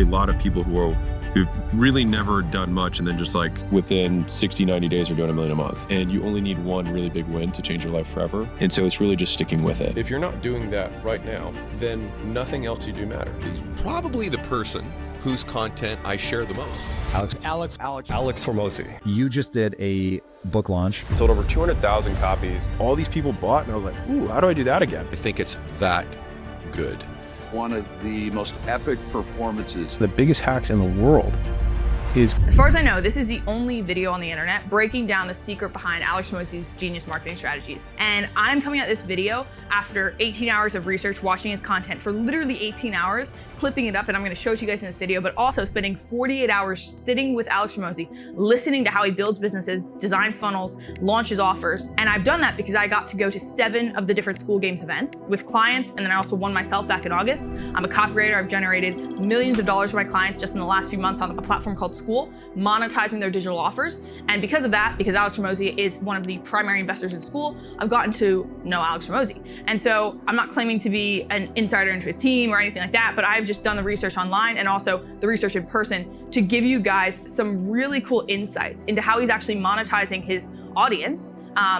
a lot of people who've really never done much and then just like within 60, 90 days are doing $1 million a month. And you only need one really big win to change your life forever. And so it's really just sticking with it. If you're not doing that right now, then nothing else you do matters. He's probably the person whose content I share the most. Alex Hormozi. You just did a book launch. Sold over 200,000 copies. All these people bought, and I was like, ooh, how do I do that again? I think it's that good. One of the most epic performances. The biggest hacks in the world is... As far as I know, this is the only video on the internet breaking down the secret behind Alex Hormozi's genius marketing strategies. And I'm coming at this video after 18 hours of research, watching his content for literally 18 hours, clipping it up, and I'm gonna show it to you guys in this video, but also spending 48 hours sitting with Alex Hormozi, listening to how he builds businesses, designs funnels, launches offers. And I've done that because I got to go to 7 of the different School Games events with clients, and then I also won myself back in August. I'm a copywriter. I've generated millions of dollars for my clients just in the last few months on a platform called School, monetizing their digital offers. And because of that, because Alex Hormozi is one of the primary investors in School, I've gotten to know Alex Hormozi. And so I'm not claiming to be an insider into his team or anything like that, but I've just done the research online and also the research in person to give you guys some really cool insights into how he's actually monetizing his audience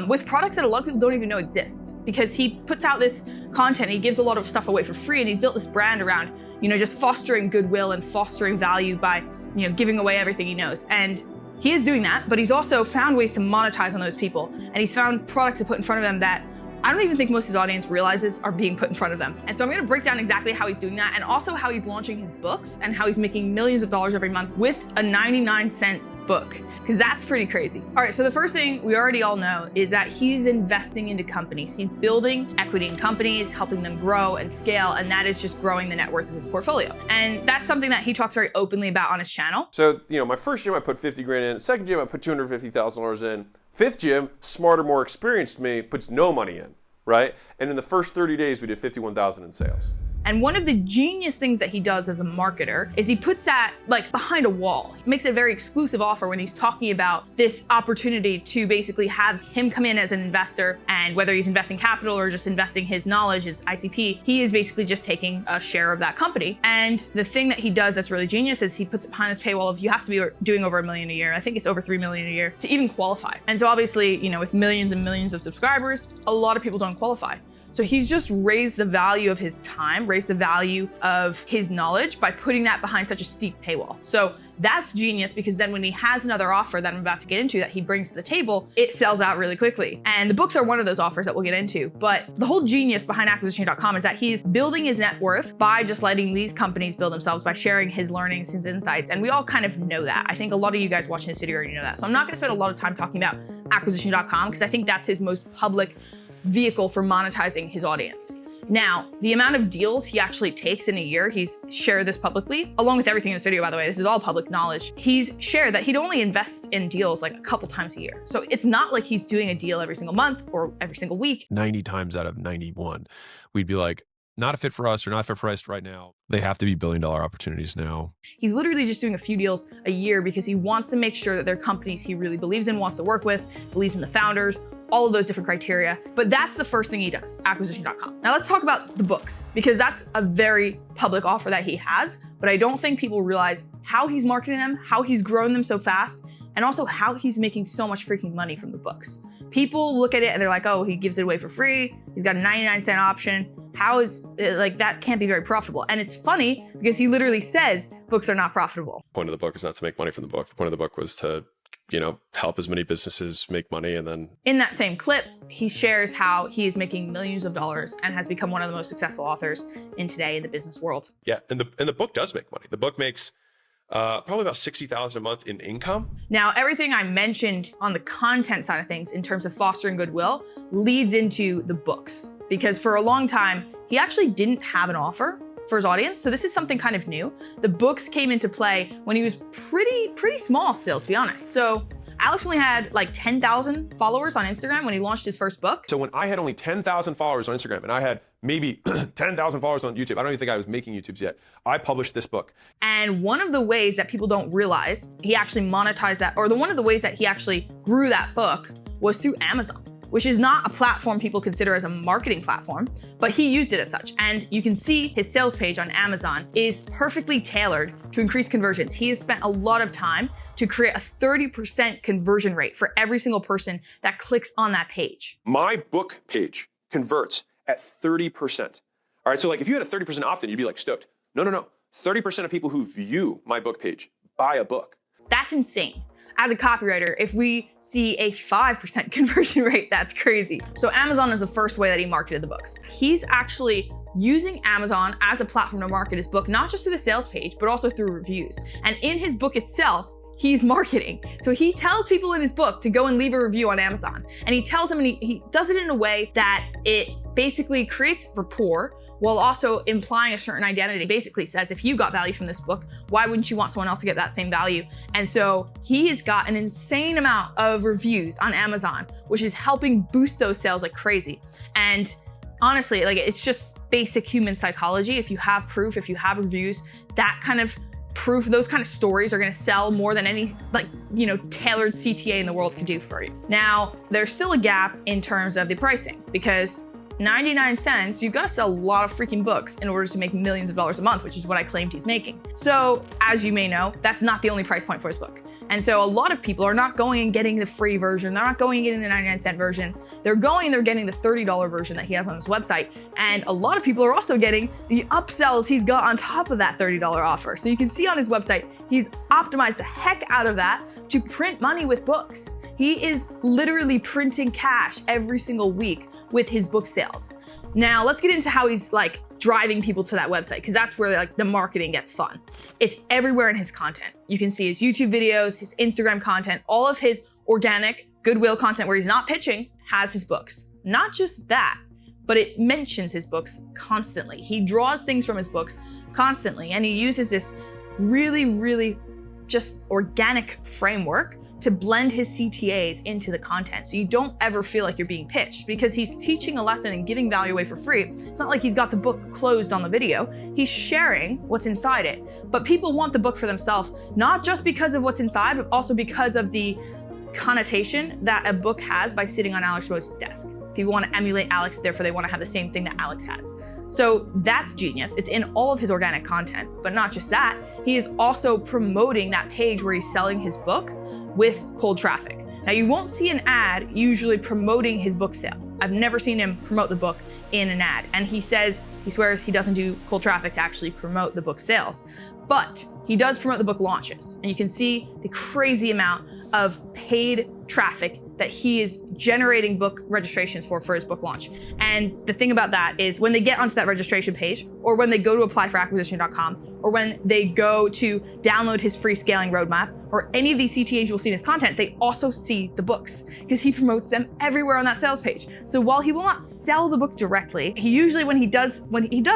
with products that a lot of people don't even know exists, because he puts out this content, he gives a lot of stuff away for free, and he's built this brand around, you know, just fostering goodwill and fostering value by, you know, giving away everything he knows. And he is doing that, but he's also found ways to monetize on those people, and he's found products to put in front of them that I don't even think most of his audience realizes are being put in front of them. And so I'm gonna break down exactly how he's doing that, and also how he's launching his books and how he's making millions of dollars every month with a 99-cent book, because that's pretty crazy. All right, so the first thing we already all know is that he's investing into companies. He's building equity in companies, helping them grow and scale, and that is just growing the net worth of his portfolio. And that's something that he talks very openly about on his channel. So, you know, my first gym I put 50 grand in, second gym I put $250,000 in, fifth gym, smarter, more experienced me, puts no money in, right? And in the first 30 days, we did 51,000 in sales. And one of the genius things that he does as a marketer is he puts that like behind a wall. He makes it a very exclusive offer when he's talking about this opportunity to basically have him come in as an investor, and whether he's investing capital or just investing his knowledge, his ICP, he is basically just taking a share of that company. And the thing that he does that's really genius is he puts it behind his paywall of you have to be doing over $1 million a year. I think it's over $3 million a year to even qualify. And so obviously, you know, with millions and millions of subscribers, a lot of people don't qualify. So he's just raised the value of his time, raised the value of his knowledge by putting that behind such a steep paywall. So that's genius, because then when he has another offer that I'm about to get into that he brings to the table, it sells out really quickly. And the books are one of those offers that we'll get into. But the whole genius behind Acquisitioncom is that he's building his net worth by just letting these companies build themselves, by sharing his learnings, his insights. And we all kind of know that. I think a lot of you guys watching this video already know that. So I'm not gonna spend a lot of time talking about Acquisition.com, because I think that's his most public vehicle for monetizing his audience. Now, the amount of deals he actually takes in a year, he's shared this publicly, along with everything in this video, by the way, this is all public knowledge. He's shared that he'd only invests in deals like a couple times a year. So it's not like he's doing a deal every single month or every single week. 90 times out of 91, we'd be like, not a fit for us or not fit for us right now. They have to be billion-dollar opportunities now. He's literally just doing a few deals a year because he wants to make sure that they're companies he really believes in, wants to work with, believes in the founders, all of those different criteria. But that's the first thing he does, Acquisition.com. Now let's talk about the books, because that's a very public offer that he has, but I don't think people realize how he's marketing them, how he's grown them so fast, and also how he's making so much freaking money from the books. People look at it and they're like, oh, he gives it away for free. He's got a 99-cent option. How is it, like, that can't be very profitable. And it's funny because he literally says books are not profitable. The point of the book is not to make money from the book. The point of the book was to, you know, help as many businesses make money. And then in that same clip, he shares how he is making millions of dollars and has become one of the most successful authors in today in the business world. Yeah, and the book does make money. The book makes probably about $60,000 a month in income. Now, everything I mentioned on the content side of things in terms of fostering goodwill leads into the books, because for a long time, he actually didn't have an offer for his audience. So this is something kind of new. The books came into play when he was pretty small still, to be honest. So Alex only had like 10,000 followers on Instagram when he launched his first book. So when I had only 10,000 followers on Instagram and I had maybe 10,000 followers on YouTube, I don't even think I was making YouTubes yet, I published this book. And one of the ways that people don't realize he actually monetized that, or one of the ways that he actually grew that book was through Amazon, which is not a platform people consider as a marketing platform, but he used it as such. And you can see his sales page on Amazon is perfectly tailored to increase conversions. He has spent a lot of time to create a 30% conversion rate for every single person that clicks on that page. My book page converts at 30%. All right, so like if you had a 30% opt-in, you'd be like stoked. No. 30% of people who view my book page buy a book. That's insane. As a copywriter, if we see a 5% conversion rate, that's crazy. So Amazon is the first way that he marketed the books. He's actually using Amazon as a platform to market his book, not just through the sales page, but also through reviews. And in his book itself, he's marketing. So he tells people in his book to go and leave a review on Amazon. And he tells them, and he does it in a way that it basically creates rapport while also implying a certain identity. Basically says, if you got value from this book, why wouldn't you want someone else to get that same value? And so he has got an insane amount of reviews on Amazon, which is helping boost those sales like crazy. And honestly, like, it's just basic human psychology. If you have proof, if you have reviews, that kind of proof, those kind of stories are going to sell more than any, like, you know, tailored CTA in the world could do for you. Now, there's still a gap in terms of the pricing, because 99 cents, you've got to sell a lot of freaking books in order to make millions of dollars a month, which is what I claimed he's making. So as you may know, that's not the only price point for his book. And so a lot of people are not going and getting the free version. They're not going and getting the 99-cent version. They're getting the $30 version that he has on his website. And a lot of people are also getting the upsells he's got on top of that $30 offer. So you can see on his website, he's optimized the heck out of that to print money with books. He is literally printing cash every single week with his book sales. Now let's get into how he's like driving people to that website, because that's where like the marketing gets fun. It's everywhere in his content. You can see his YouTube videos, his Instagram content, all of his organic goodwill content where he's not pitching has his books. Not just that, but it mentions his books constantly. He draws things from his books constantly, and he uses this really just organic framework to blend his CTAs into the content. So you don't ever feel like you're being pitched, because he's teaching a lesson and giving value away for free. It's not like he's got the book closed on the video. He's sharing what's inside it. But people want the book for themselves, not just because of what's inside, but also because of the connotation that a book has by sitting on Alex Hormozi's desk. People want to emulate Alex, therefore they want to have the same thing that Alex has. So that's genius. It's in all of his organic content. But not just that, he is also promoting that page where he's selling his book with cold traffic. Now, you won't see an ad usually promoting his book sale. I've never seen him promote the book in an ad. And he swears he doesn't do cold traffic to actually promote the book sales, but he does promote the book launches. And you can see the crazy amount of paid traffic that he is generating book registrations for his book launch. And the thing about that is when they get onto that registration page, or when they go to apply for Acquisition.com, or when they go to download his free scaling roadmap, or any of these CTAs you'll see in his content, they also see the books, because he promotes them everywhere on that sales page. So while he will not sell the book directly, he usually, when he does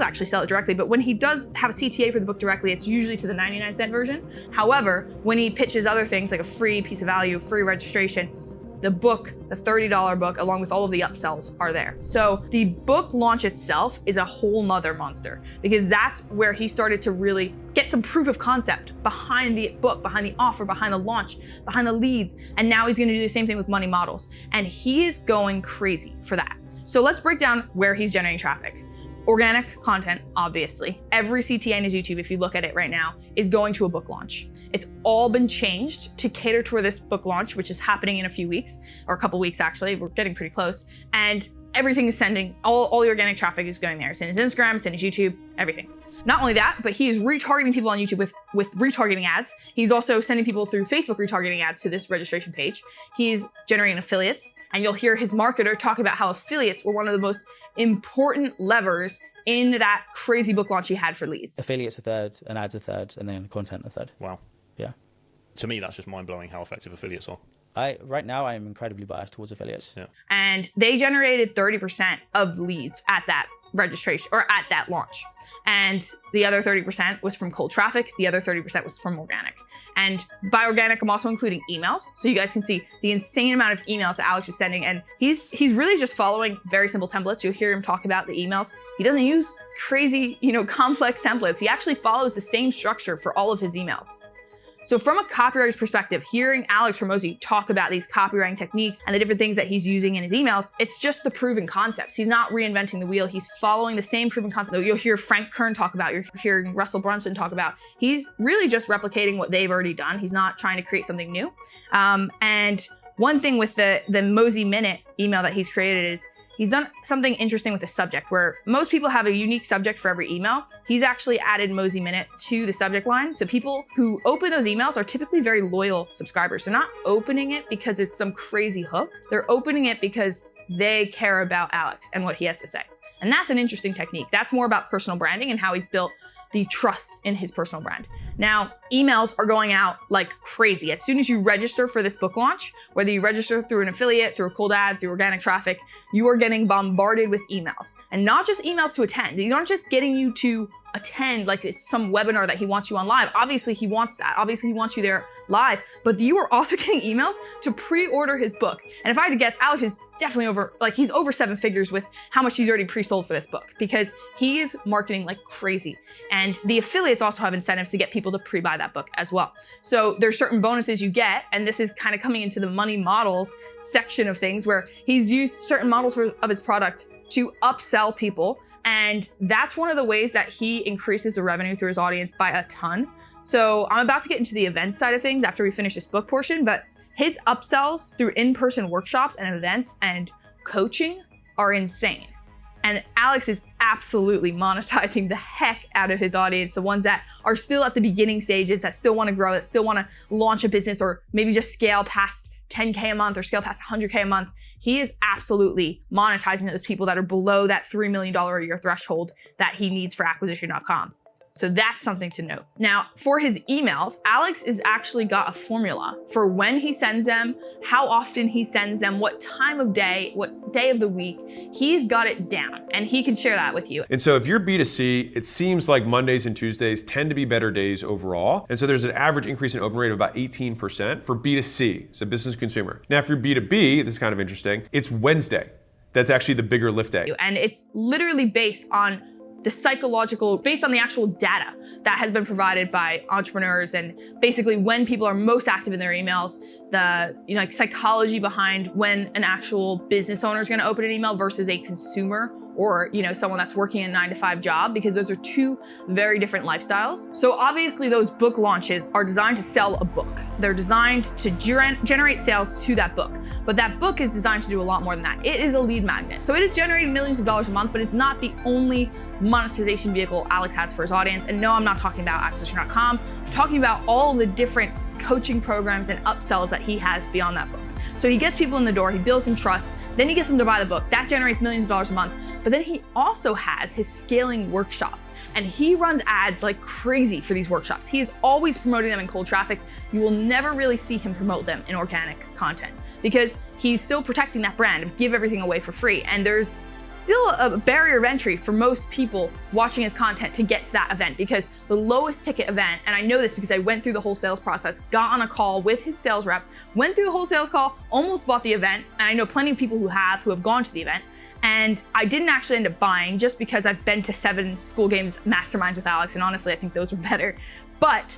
actually sell it directly, but when he does have a CTA for the book directly, it's usually to the 99-cent version. However, when he pitches other things like a free piece of value, free registration, the book, the $30 book, along with all of the upsells are there. So the book launch itself is a whole nother monster, because that's where he started to really get some proof of concept behind the book, behind the offer, behind the launch, behind the leads. And now he's going to do the same thing with money models. And he is going crazy for that. So let's break down where he's generating traffic. Organic content, obviously. Every CTA in his YouTube, if you look at it right now, is going to a book launch. It's all been changed to cater to this book launch, which is happening in a few weeks, or a couple weeks actually. We're getting pretty close. And everything is sending, all the organic traffic is going there. It's in his Instagram, it's in his YouTube, everything. Not only that, but he is retargeting people on YouTube with retargeting ads. He's also sending people through Facebook retargeting ads to this registration page. He's generating affiliates, and you'll hear his marketer talk about how affiliates were one of the most important levers in that crazy book launch he had for leads. Affiliates a third, and ads a third, and then content a third. Wow. Yeah. To me, that's just mind-blowing how effective affiliates are. Right now, I'm incredibly biased towards affiliates. Yeah. And they generated 30% of leads at that registration, or at that launch. And the other 30% was from cold traffic. The other 30% was from organic. And by organic, I'm also including emails. So you guys can see the insane amount of emails that Alex is sending. And he's really just following very simple templates. You'll hear him talk about the emails. He doesn't use crazy, complex templates. He actually follows the same structure for all of his emails. So from a copywriter's perspective, hearing Alex Hormozi talk about these copywriting techniques and the different things that he's using in his emails, it's just the proven concepts. He's not reinventing the wheel. He's following the same proven concepts that you'll hear Frank Kern talk about, you're hearing Russell Brunson talk about. He's really just replicating what they've already done. He's not trying to create something new. And one thing with the Mozi Minute email that he's created is he's done something interesting with the subject, where most people have a unique subject for every email. He's actually added Mozi Minute to the subject line. So people who open those emails are typically very loyal subscribers. They're not opening it because it's some crazy hook. They're opening it because they care about Alex and what he has to say. And that's an interesting technique. That's more about personal branding and how he's built the trust in his personal brand. Now, emails are going out like crazy. As soon as you register for this book launch, whether you register through an affiliate, through a cold ad, through organic traffic, you are getting bombarded with emails. And not just emails to attend. These aren't just getting you to attend like it's some webinar that he wants you on live. Obviously, he wants that. Obviously, he wants you there live, but you are also getting emails to pre-order his book. And if I had to guess, Alex is definitely he's over 7 figures with how much he's already pre-sold for this book, because he is marketing like crazy. And the affiliates also have incentives to get people to pre-buy that book as well. So there's certain bonuses you get, and this is kind of coming into the money models section of things, where he's used certain models of his product to upsell people. And that's one of the ways that he increases the revenue through his audience by a ton. So I'm about to get into the event side of things after we finish this book portion, but his upsells through in-person workshops and events and coaching are insane. And Alex is absolutely monetizing the heck out of his audience, the ones that are still at the beginning stages, that still want to grow, that still want to launch a business, or maybe just scale past 10K a month or scale past 100K a month. He is absolutely monetizing those people that are below that $3 million a year threshold that he needs for Acquisition.com. So that's something to note. Now, for his emails, Alex has actually got a formula for when he sends them, how often he sends them, what time of day, what day of the week. He's got it down, and he can share that with you. And so if you're B2C, it seems like Mondays and Tuesdays tend to be better days overall. And so there's an average increase in open rate of about 18% for B2C, so business consumer. Now, if you're B2B, this is kind of interesting, it's Wednesday. That's actually the bigger lift day. And it's literally based on the psychological, based on the actual data that has been provided by entrepreneurs, and basically when people are most active in their emails, the like psychology behind when an actual business owner is going to open an email versus a consumer, or someone that's working a 9-to-5 job, because those are two very different lifestyles. So obviously those book launches are designed to sell a book. They're designed to generate sales to that book. But that book is designed to do a lot more than that. It is a lead magnet. So it is generating millions of dollars a month, but it's not the only monetization vehicle Alex has for his audience. And no, I'm not talking about Acquisition.com. I'm talking about all the different coaching programs and upsells that he has beyond that book. So he gets people in the door, he builds some trust, then he gets them to buy the book. That generates millions of dollars a month. But then he also has his scaling workshops, and he runs ads like crazy for these workshops. He is always promoting them in cold traffic. You will never really see him promote them in organic content, because he's still protecting that brand of give everything away for free. And there's still a barrier of entry for most people watching his content to get to that event, because the lowest ticket event, and I know this because I went through the whole sales process, got on a call with his sales rep, went through the whole sales call, almost bought the event, and I know plenty of people who have gone to the event, and I didn't actually end up buying, just because I've been to 7 school games masterminds with Alex, and honestly I think those were better. But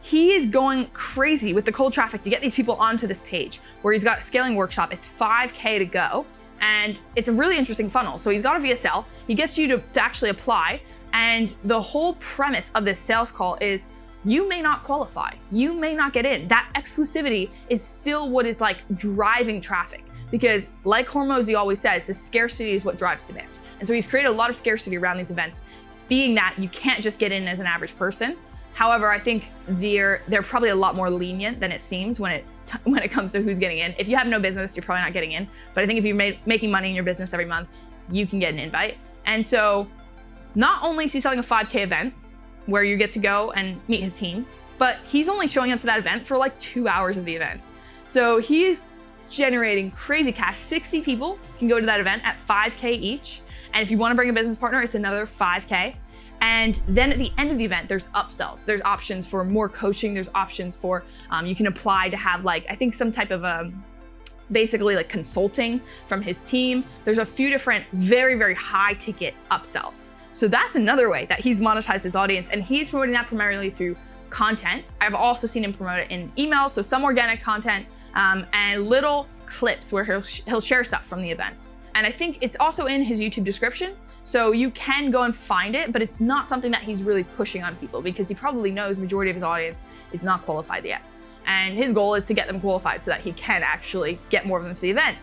he is going crazy with the cold traffic to get these people onto this page where he's got a scaling workshop. It's 5K to go. And it's a really interesting funnel. So he's got a VSL, he gets you to actually apply. And the whole premise of this sales call is you may not qualify, you may not get in. That exclusivity is still what is like driving traffic, because like Hormozi always says, the scarcity is what drives demand. And so he's created a lot of scarcity around these events, being that you can't just get in as an average person. However, I think they're probably a lot more lenient than it seems when it comes to who's getting in. If you have no business, you're probably not getting in. But I think if you're making money in your business every month, you can get an invite. And so not only is he selling a 5K event where you get to go and meet his team, but he's only showing up to that event for like 2 hours of the event. So he's generating crazy cash. 60 people can go to that event at 5K each. And if you want to bring a business partner, it's another 5K. And then at the end of the event, there's upsells. There's options for more coaching. There's options for, you can apply to have like, I think some type of basically like consulting from his team. There's a few different very, very high ticket upsells. So that's another way that he's monetized his audience, and he's promoting that primarily through content. I've also seen him promote it in emails, so some organic content, and little clips where he'll share stuff from the events. And I think it's also in his YouTube description, so you can go and find it, but it's not something that he's really pushing on people because he probably knows majority of his audience is not qualified yet. And his goal is to get them qualified so that he can actually get more of them to the event.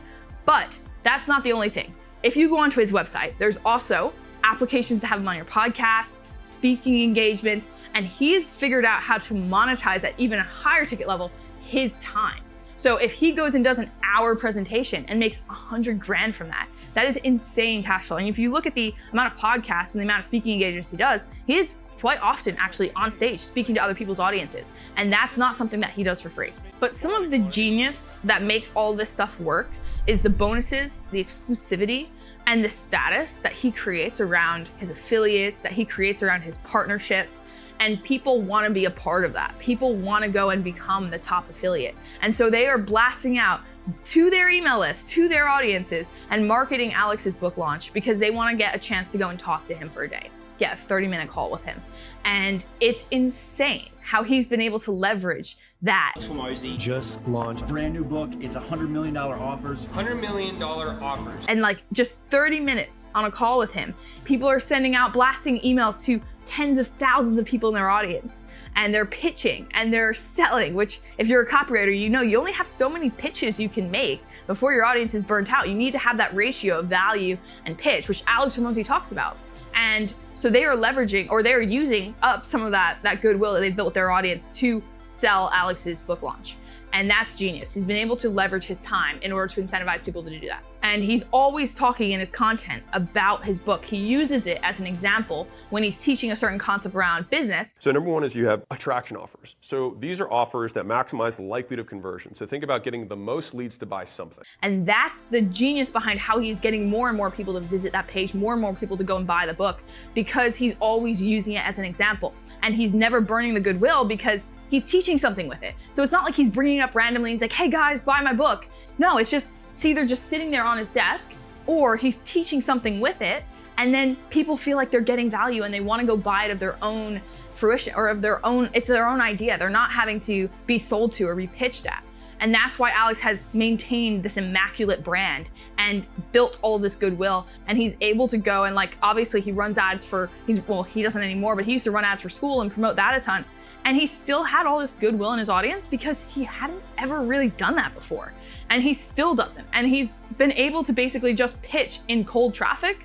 But that's not the only thing. If you go onto his website, there's also applications to have him on your podcast, speaking engagements, and he's figured out how to monetize at even a higher ticket level his time. So if he goes and does an hour presentation and makes 100 grand from that, that is insane cash flow. And if you look at the amount of podcasts and the amount of speaking engagements he does, he is quite often actually on stage speaking to other people's audiences. And that's not something that he does for free. But some of the genius that makes all this stuff work is the bonuses, the exclusivity, and the status that he creates around his affiliates, that he creates around his partnerships. And people want to be a part of that. People want to go and become the top affiliate. And so they are blasting out to their email list, to their audiences, and marketing Alex's book launch because they want to get a chance to go and talk to him for a day, get a 30-minute call with him. And it's insane how he's been able to leverage that. Hormozi just launched a brand new book. It's $100 million offers. $100 million offers. And like just 30 minutes on a call with him, people are sending out blasting emails to tens of thousands of people in their audience. And they're pitching and they're selling, which if you're a copywriter, you know you only have so many pitches you can make before your audience is burnt out. You need to have that ratio of value and pitch, which Alex Hormozi talks about. And so they are leveraging, or they are using up some of that goodwill that they've built with their audience to sell Alex's book launch. And that's genius. He's been able to leverage his time in order to incentivize people to do that. And he's always talking in his content about his book. He uses it as an example when he's teaching a certain concept around business. So number one is you have attraction offers. So these are offers that maximize the likelihood of conversion. So think about getting the most leads to buy something. And that's the genius behind how he's getting more and more people to visit that page, more and more people to go and buy the book, because he's always using it as an example. And he's never burning the goodwill because he's teaching something with it. So it's not like he's bringing it up randomly. He's like, hey guys, buy my book. No, it's either just sitting there on his desk or he's teaching something with it. And then people feel like they're getting value and they want to go buy it of their own fruition or of their own, it's their own idea. They're not having to be sold to or be pitched at. And that's why Alex has maintained this immaculate brand and built all of this goodwill. And he's able to go and like, obviously he runs ads for, he doesn't anymore, but he used to run ads for school and promote that a ton. And he still had all this goodwill in his audience because he hadn't ever really done that before. And he still doesn't. And he's been able to basically just pitch in cold traffic.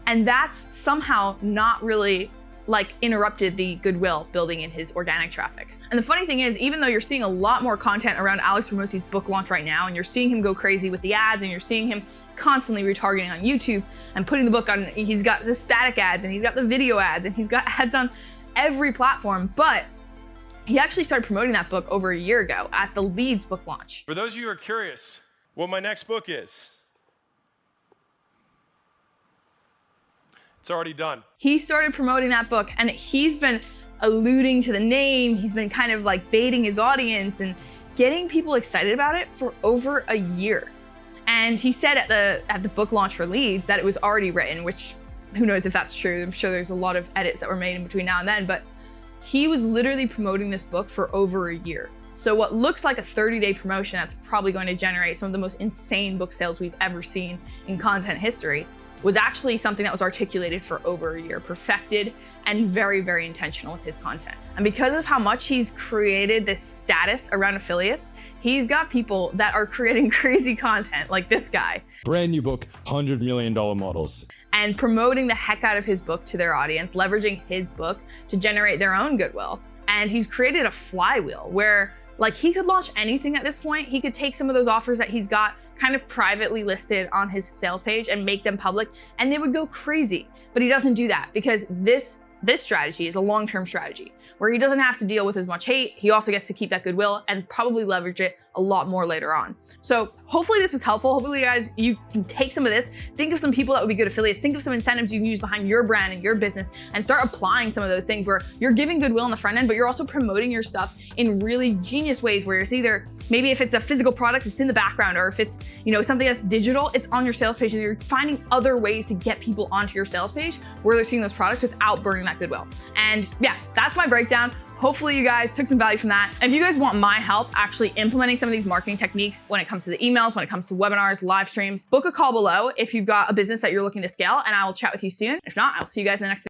And that's somehow not really like interrupted the goodwill building in his organic traffic. And the funny thing is, even though you're seeing a lot more content around Alex Hormozi's book launch right now, and you're seeing him go crazy with the ads, and you're seeing him constantly retargeting on YouTube and putting the book on, he's got the static ads and he's got the video ads and he's got ads on every platform, but he actually started promoting that book over a year ago at the Leeds book launch. For those of you who are curious what my next book is, it's already done. He started promoting that book and he's been alluding to the name. He's been kind of like baiting his audience and getting people excited about it for over a year. And he said at the book launch for Leeds that it was already written, which who knows if that's true. I'm sure there's a lot of edits that were made in between now and then, but he was literally promoting this book for over a year. So what looks like a 30-day promotion that's probably going to generate some of the most insane book sales we've ever seen in content history was actually something that was articulated for over a year, perfected, and very, very intentional with his content. And because of how much he's created this status around affiliates, he's got people that are creating crazy content like this guy. Brand new book, $100 million models. And promoting the heck out of his book to their audience, leveraging his book to generate their own goodwill. And he's created a flywheel where like he could launch anything at this point. He could take some of those offers that he's got kind of privately listed on his sales page and make them public and they would go crazy. But he doesn't do that because this strategy is a long-term strategy where he doesn't have to deal with as much hate. He also gets to keep that goodwill and probably leverage it a lot more later on. So hopefully this was helpful. Hopefully guys, you can take some of this, think of some people that would be good affiliates, think of some incentives you can use behind your brand and your business and start applying some of those things where you're giving goodwill on the front end, but you're also promoting your stuff in really genius ways where it's either, maybe if it's a physical product, it's in the background, or if it's, you know, something that's digital, it's on your sales page and you're finding other ways to get people onto your sales page where they're seeing those products without burning that goodwill. And yeah, that's my breakdown. hopefully you guys took some value from that. And if you guys want my help actually implementing some of these marketing techniques when it comes to the emails, when it comes to webinars, live streams, book a call below if you've got a business that you're looking to scale, and I will chat with you soon. If not, I'll see you guys in the next video.